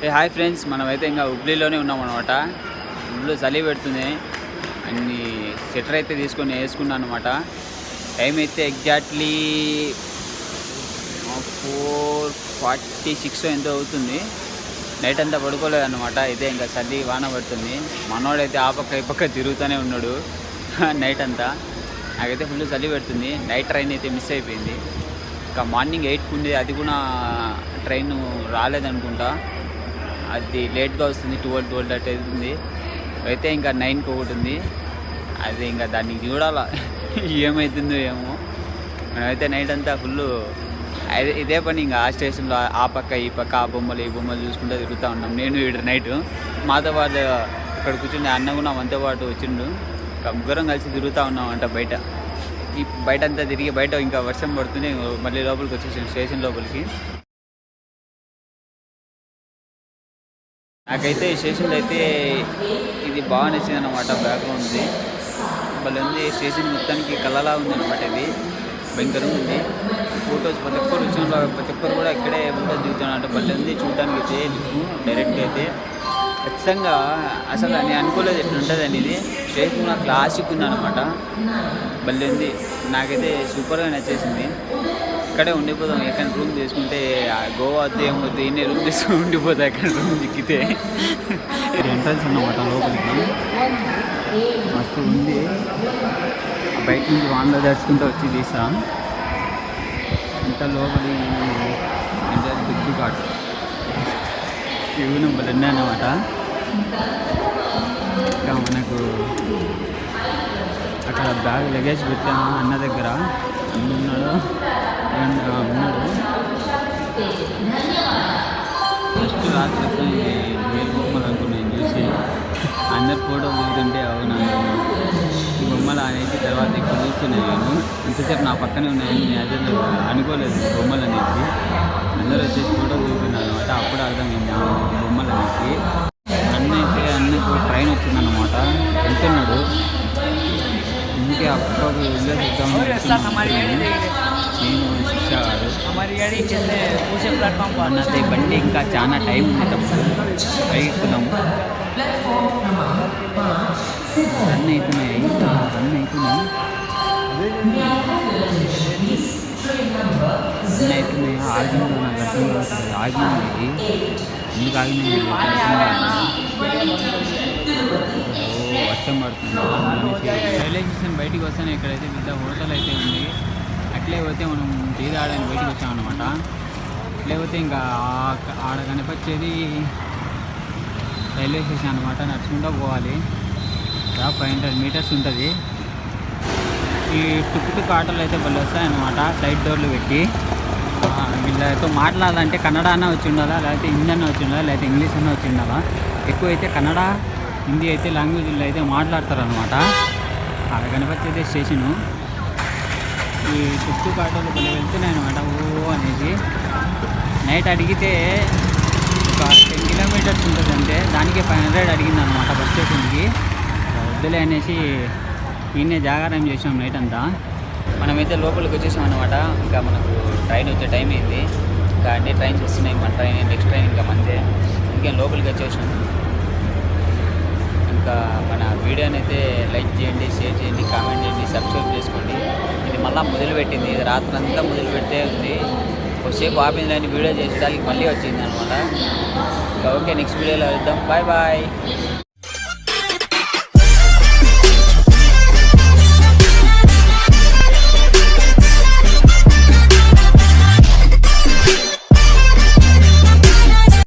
Hi friends, మనమైతే ఇంకా హుబ్లీలోనే ఉన్నాం అనమాట. ఫుల్ చలి పెడుతుంది. అన్ని స్వెటర్ అయితే తీసుకొని వేసుకున్నాను అనమాట. టైం అయితే ఎగ్జాక్ట్లీ 4:46 ఎంతో అవుతుంది. నైట్ అంతా పడుకోలేదు అనమాట. ఇదే ఇంకా చలి వాన పడుతుంది. మనోడైతే ఆ పక్క ఈ పక్క తిరుగుతూనే ఉన్నాడు నైట్ అంతా. నాకైతే ఫుల్ చలి పెడుతుంది. నైట్ ట్రైన్ అయితే మిస్ అయిపోయింది. ఇంకా మార్నింగ్ 8కి ఉండేది, అది కూడా ట్రైన్ రాలేదనుకుంటా. అది లేట్గా వస్తుంది, 12 అట్ అవుతుంది. అయితే ఇంకా 9కి ఒకటి ఉంది. అది ఇంకా దాన్ని చూడాలా ఏమవుతుందో ఏమో. మనమైతే నైట్ అంతా ఫుల్ ఇదే పని. ఇంకా ఆ స్టేషన్లో ఆ పక్క ఈ పక్క ఆ బొమ్మలు ఈ బొమ్మలు చూసుకుంటూ తిరుగుతూ ఉన్నాం. నేను వీడు నైట్ మాతో పాటు ఇక్కడ కూర్చుని అన్న కూడా మనతో పాటు వచ్చిండు. ఇంకా ముగ్గురం కలిసి తిరుగుతూ ఉన్నామంట బయట. ఈ బయట అంతా తిరిగి బయట ఇంకా వర్షం పడుతుంది. మళ్ళీ లోపలికి వచ్చేసాం, స్టేషన్ లోపలికి. నాకైతే ఈ స్టేషన్లో అయితే ఇది బాగా నచ్చింది అనమాట. బ్యాక్గ్రౌండ్ది భలే ఉంది. స్టేషన్ మొత్తానికి కలలా ఉంది అనమాట. ఇది భయంకరంగా ఉంది. ఫొటోస్ ప్రతి ఒక్కరు వచ్చిన ప్రతి ఒక్కరు కూడా ఇక్కడే ఫోటోస్ దిగుతున్నట్టు భలే ఉంది చూడడానికి. అయితే డైరెక్ట్గా అయితే ఖచ్చితంగా అసలు నేను అనుకోలేదు ఎట్లుంటుంది అనేది. స్టేషన్ కూడా క్లాసిక్ ఉంది అనమాట. భలే ఉంది. నాకైతే సూపర్గా నచ్చేసింది. ఇక్కడే ఉండిపోతాం. ఎక్కడ రూమ్ తీసుకుంటే గోవా వద్దు ఏమొద్దు, ఇన్ని రూమ్ తీసుకుని ఉండిపోతాయి ఎక్కడ రూమ్ దిక్కితే. ఎంట్రన్స్ అన్నమాట లోపలికి. మస్తు ఉంది. బయట నుంచి వాన్లో తెచ్చుకుంటూ వచ్చి తీసా. ఇంత లోపలి దుడ్డు కాటు ఇవి నెంబర్లు ఉన్నాయన్నమాట. ఇంకా మనకు అక్కడ బ్యాగ్ లగేజ్ పెట్టాము అన్న దగ్గర. అన్న ఉన్నాడు. ఫస్ట్ రాత్రి వేరు బొమ్మలు అనుకున్నాను చూసి. అందరు ఫోటోలు దిగుతుంటే అవునా ఈ బొమ్మలు అనేది. తర్వాత ఇక్కడ చూస్తున్నాను నేను. ఇంతసేపు నా పక్కనే ఉన్నాయని నేను అదే అనుకోలేదు బొమ్మలు అనేది. అందరూ వచ్చేసి ఫోటోలు దిగుతున్నాను అనమాట. అప్పుడు అర్థమైంది బొమ్మలు అనేది. అన్నకు ట్రైన్ వచ్చిందన్నమాట. వెళ్తున్నాడు. ఇంకే అప్పుడు నేను చూసాడు అన్నది. బండి ఇంకా చాలా టైం ఉంది, పైకున్నాము. రన్ అవుతున్నాయి 6 నాకు అర్థం కాదు. ఆగింది ఎందుకు ఆగింది వర్షం పడుతుంది. రైల్వే స్టేషన్ బయటికి వస్తానే ఇక్కడైతే పెద్ద హోటల్ అయితే ఉంది. అట్లే పోతే మనం టీ తాగడానికి బయటికి వచ్చామన్నమాట. అట్లే పోతే ఇంకా ఆడ కనిపించేది రైల్వే స్టేషన్ అనమాట. నడుచుకుంటూ పోవాలి. 500 మీటర్స్ ఉంటుంది. ఈ టుక్ ఆటోలు అయితే భలే వస్తాయన్నమాట. సైడ్ డోర్లు పెట్టి వీళ్ళతో మాట్లాడాలంటే కన్నడ అన్న వచ్చి ఉండాలా, లేకపోతే హిందీ అన్న వచ్చి ఉండాలా, లేకపోతే ఇంగ్లీష్ అన్న వచ్చి ఉండాలా. ఎక్కువైతే కన్నడ హిందీ అయితే లాంగ్వేజ్లో అయితే మాట్లాడతారు అనమాట. ఆడ కనిపించేది స్టేషను. ఈ టుక్ ఆటోలు భలే వెళ్తున్నాయి అనమాట. ఓ అనేది నైట్ అడిగితే ఒక 10 కిలోమీటర్స్ ఉంటుంది అంతే. దానికే 500 అడిగింది అనమాట బస్ స్టేషన్కి. వద్దులే అనేసి ఈయనే జాగారం చేసాం నైట్ అంతా. మనమైతే లోపలికి వచ్చేసాం అనమాట. ఇంకా మనకు ట్రైన్ వచ్చే టైం అయింది. ఇంకా అన్ని ట్రైన్స్ వస్తున్నాయి. మన నెక్స్ట్ ట్రైన్ ఇంకా మందే. ఇంకేం లోపలికి వచ్చేసాం. ఇంకా మన వీడియోని అయితే లైక్ చేయండి, షేర్ చేయండి, కామెంట్ చేయండి, సబ్స్క్రైబ్ చేసుకోండి. ఇది మళ్ళీ మొదలుపెట్టింది. ఇది రాత్రి అంతా మొదలుపెట్టే ఉంది. కొద్దిసేపు ఆపింది అని వీడియో చేసేదానికి మళ్ళీ వచ్చింది అనమాట. ఇంకా ఓకే, నెక్స్ట్ వీడియోలో వెళ్దాం. Bye bye.